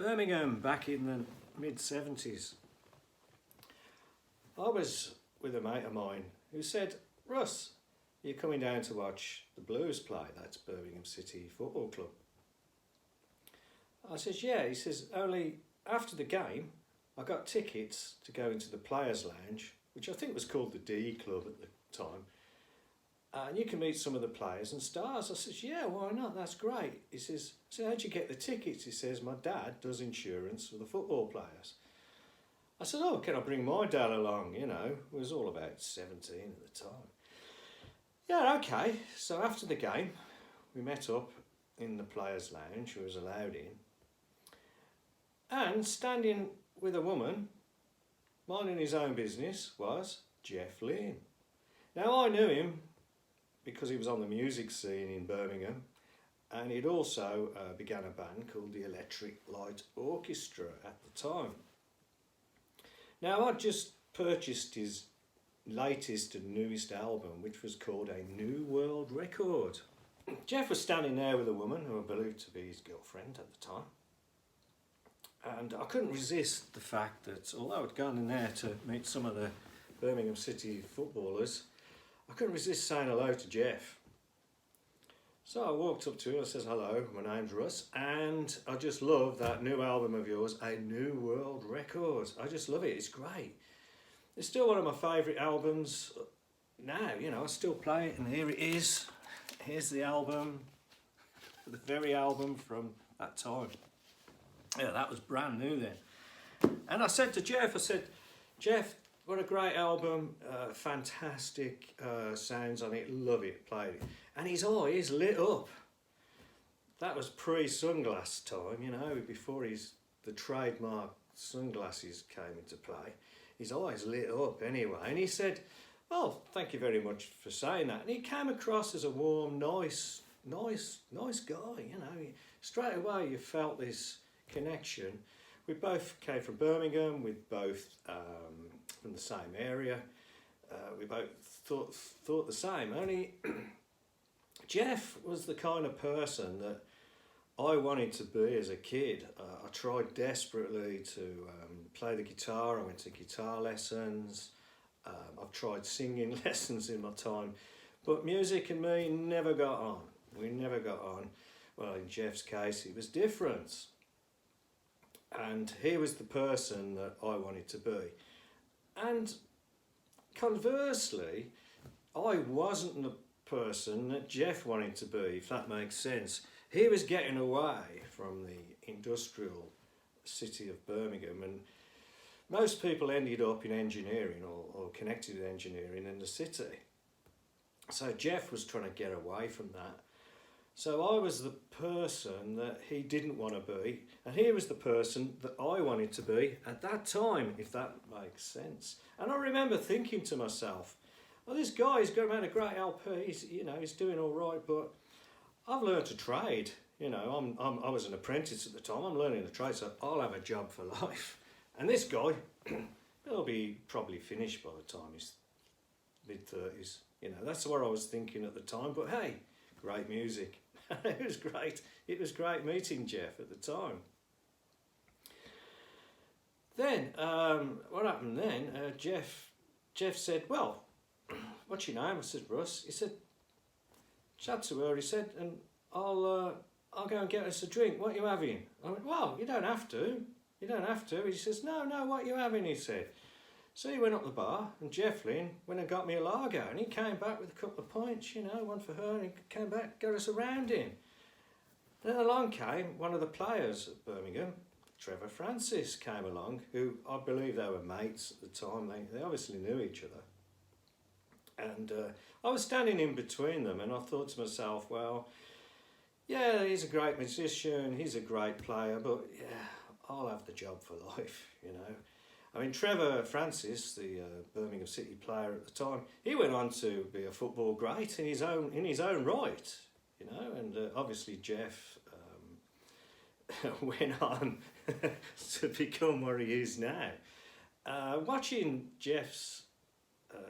Birmingham back in the mid-70s. I was with a mate of mine who said, "Russ, you're coming down to watch the Blues play, that's Birmingham City Football Club." I says, "Yeah." He says, "Only after the game I got tickets to go into the Players Lounge," which I think was called the D Club at the time, "and you can meet some of the players and stars." I says, "Yeah, why not? That's great." He says, "So how'd you get the tickets?" He says, "My dad does insurance for the football players." I said, "Oh, can I bring my dad along?" You know, it was all about 17 at the time. "Yeah, okay." So after the game, we met up in the Players Lounge, who was allowed in, and standing with a woman, minding his own business, was Jeff Lynne. Now I knew him because he was on the music scene in Birmingham, and he'd also began a band called the Electric Light Orchestra at the time. Now I'd just purchased his latest and newest album, which was called A New World Record. Jeff was standing there with a woman who I believed to be his girlfriend at the time, and I couldn't resist the fact that although I'd gone in there to meet some of the Birmingham City footballers, I couldn't resist saying hello to Jeff. So I walked up to him, I says, "Hello, my name's Russ, and I just love that new album of yours, A New World Record. I just love it, it's great. It's still one of my favourite albums now, you know, I still play it, and here it is. Here's the album, the very album from that time." Yeah, that was brand new then. And I said to Jeff, I said, "Jeff, what a great album, fantastic sounds on it, love it, played it." And his eyes lit up. That was pre-sunglass time, you know, before the trademark sunglasses came into play. His eyes lit up anyway, and he said, "Oh, thank you very much for saying that." And he came across as a warm, nice guy, you know. Straight away you felt this connection. We both came from Birmingham, we both from the same area, we both thought the same, only Jeff was the kind of person that I wanted to be as a kid. I tried desperately to play the guitar. I went to guitar lessons, I've tried singing lessons in my time, but music and me never got on. We never got on. Well, in Jeff's case it was different, and he was the person that I wanted to be. And conversely, I wasn't the person that Jeff wanted to be, if that makes sense. He was getting away from the industrial city of Birmingham, and most people ended up in engineering or connected with engineering in the city. So Jeff was trying to get away from that. So I was the person that he didn't want to be, and he was the person that I wanted to be at that time, if that makes sense. And I remember thinking to myself, "Well, this guy's got a great LP, he's doing all right, but I've learned a trade. You know, I was an apprentice at the time. I'm learning a trade, so I'll have a job for life. And this guy, he'll be probably finished by the time he's mid-30s. You know, that's what I was thinking at the time. But hey, great music. It was great. It was great meeting Jeff at the time. Then, what happened then? Jeff said, "Well, what's your name?" I said, "Russ." He said, "Chat to her," he said, "and I'll go and get us a drink. What are you having?" I went, "Well, you don't have to. You don't have to." He says, No, what are you having?" he said. So he went up the bar, and Jeff Lynne went and got me a lager, and he came back with a couple of pints, you know, one for her, and he came back, got us around in. And then along came one of the players at Birmingham, Trevor Francis, came along, who I believe they were mates at the time. They obviously knew each other. And I was standing in between them, and I thought to myself, well, yeah, he's a great musician, he's a great player, but yeah, I'll have the job for life, you know. I mean, Trevor Francis, the Birmingham City player at the time, he went on to be a football great in his own right, you know, and obviously Jeff went on to become what he is now. Watching Jeff's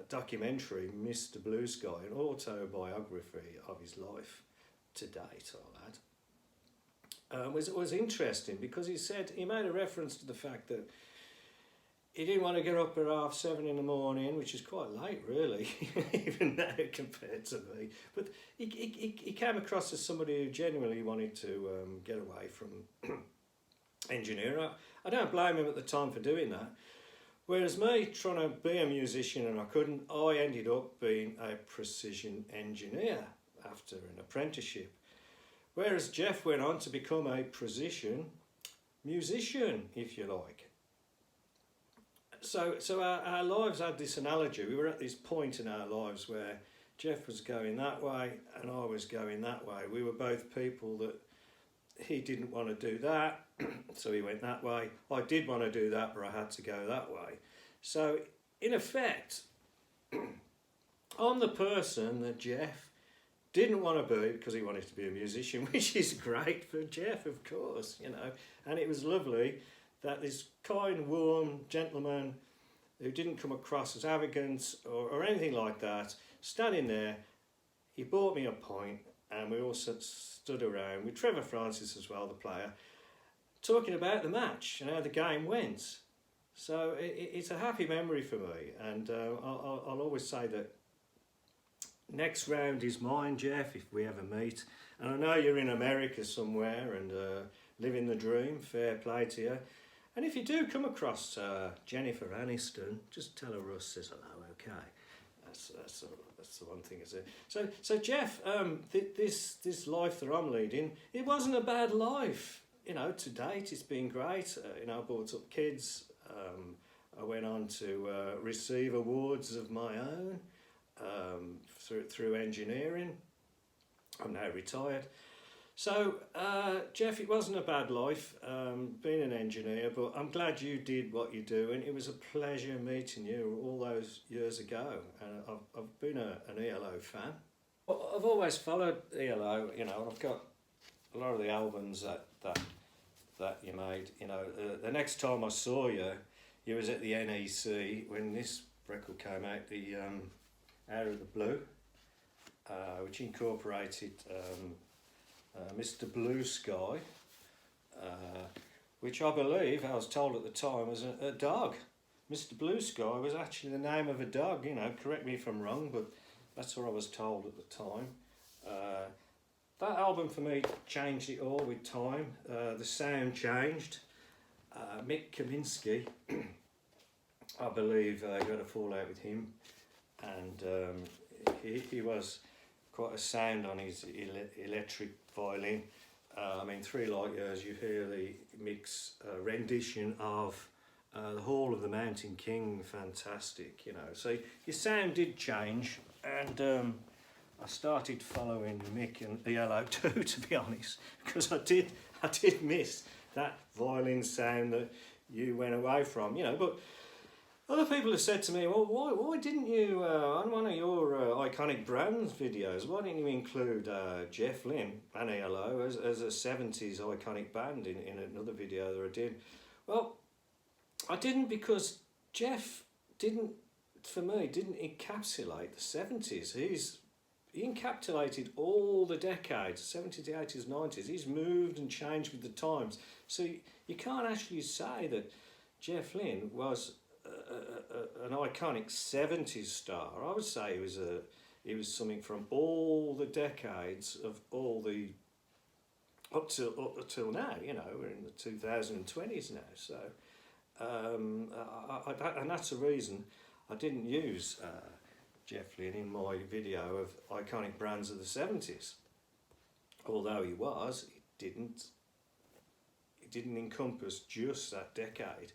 documentary, Mr. Blue Sky, an autobiography of his life to date, all was interesting, because he made a reference to the fact that he didn't want to get up at 7:30 in the morning, which is quite late really, even now compared to me. But he came across as somebody who genuinely wanted to get away from engineering. I don't blame him at the time for doing that. Whereas me, trying to be a musician and I couldn't, I ended up being a precision engineer after an apprenticeship. Whereas Jeff went on to become a precision musician, if you like. So our lives had this analogy. We were at this point in our lives where Jeff was going that way and I was going that way. We were both people that he didn't want to do that, so he went that way. I did want to do that, but I had to go that way. So in effect, I'm the person that Jeff didn't want to be because he wanted to be a musician, which is great for Jeff, of course, you know. And it was lovely that this kind, warm gentleman who didn't come across as arrogant or anything like that, standing there, he bought me a pint and we all stood around, with Trevor Francis as well, the player, talking about the match and how the game went. So it's a happy memory for me, and I'll always say that next round is mine, Jeff, if we ever meet. And I know you're in America somewhere and living the dream, fair play to you. And if you do come across Jennifer Aniston, just tell her Russ says hello, okay? That's the one thing, is it? So Jeff, this life that I'm leading, it wasn't a bad life. You know, to date it's been great. You know, I brought up kids. I went on to receive awards of my own through engineering. I'm now retired. So, Jeff, it wasn't a bad life being an engineer, but I'm glad you did what you do, and it was a pleasure meeting you all those years ago. And I've been an ELO fan. I've always followed ELO, you know, and I've got a lot of the albums that you made. You know, the next time I saw you, you was at the NEC when this record came out, the Out of the Blue, which incorporated Mr. Blue Sky, which I believe, I was told at the time, was a dog. Mr. Blue Sky was actually the name of a dog, you know, correct me if I'm wrong, but that's what I was told at the time. That album for me changed it all with time. The sound changed. Mick Kaminsky, I believe, got a fallout with him, and he was quite a sound on his electric violin. I mean, 3 Light Years, you hear the Mick's rendition of the Hall of the Mountain King, fantastic, you know. So your sound did change, and I started following Mick and ELO too, to be honest, because I did miss that violin sound that you went away from, you know. But other people have said to me, well, why didn't you, on one of your iconic brands videos, why didn't you include Jeff Lynne and ELO as a 70s iconic band in another video that I did? Well, I didn't, because Jeff didn't encapsulate the 70s. He encapsulated all the decades, 70s, 80s, 90s. He's moved and changed with the times. So you can't actually say that Jeff Lynne was an iconic 70s star. I would say he was something from all the decades of all the up till now. You know, we're in the 2020s now. So and that's the reason I didn't use Jeff Lynne in my video of iconic brands of the 70s. Although he didn't encompass just that decade.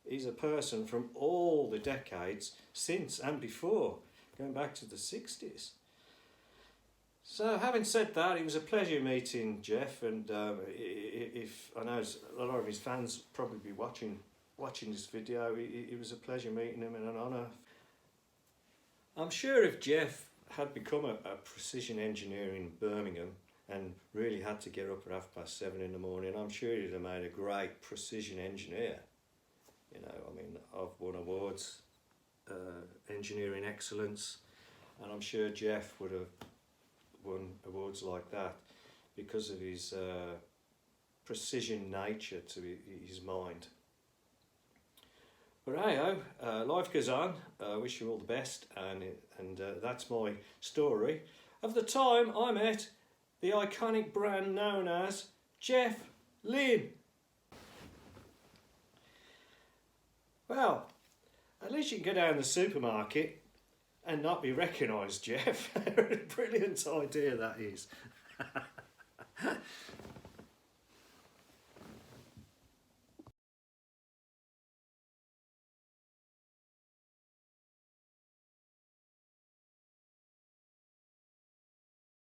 He's a person from all the decades since and before, going back to the 60s. So having said that, it was a pleasure meeting Jeff, and if I know a lot of his fans probably be watching this video, it was a pleasure meeting him and an honour. I'm sure if Jeff had become a precision engineer in Birmingham and really had to get up at 7:30 in the morning, I'm sure he'd have made a great precision engineer. You know, I mean, I've won awards, engineering excellence, and I'm sure Jeff would have won awards like that because of his precision nature to his mind. But hey, life goes on. I wish you all the best, and that's my story of the time I met the iconic brand known as Jeff Lynne. Well, at least you can go down the supermarket and not be recognised, Jeff. Brilliant idea that is.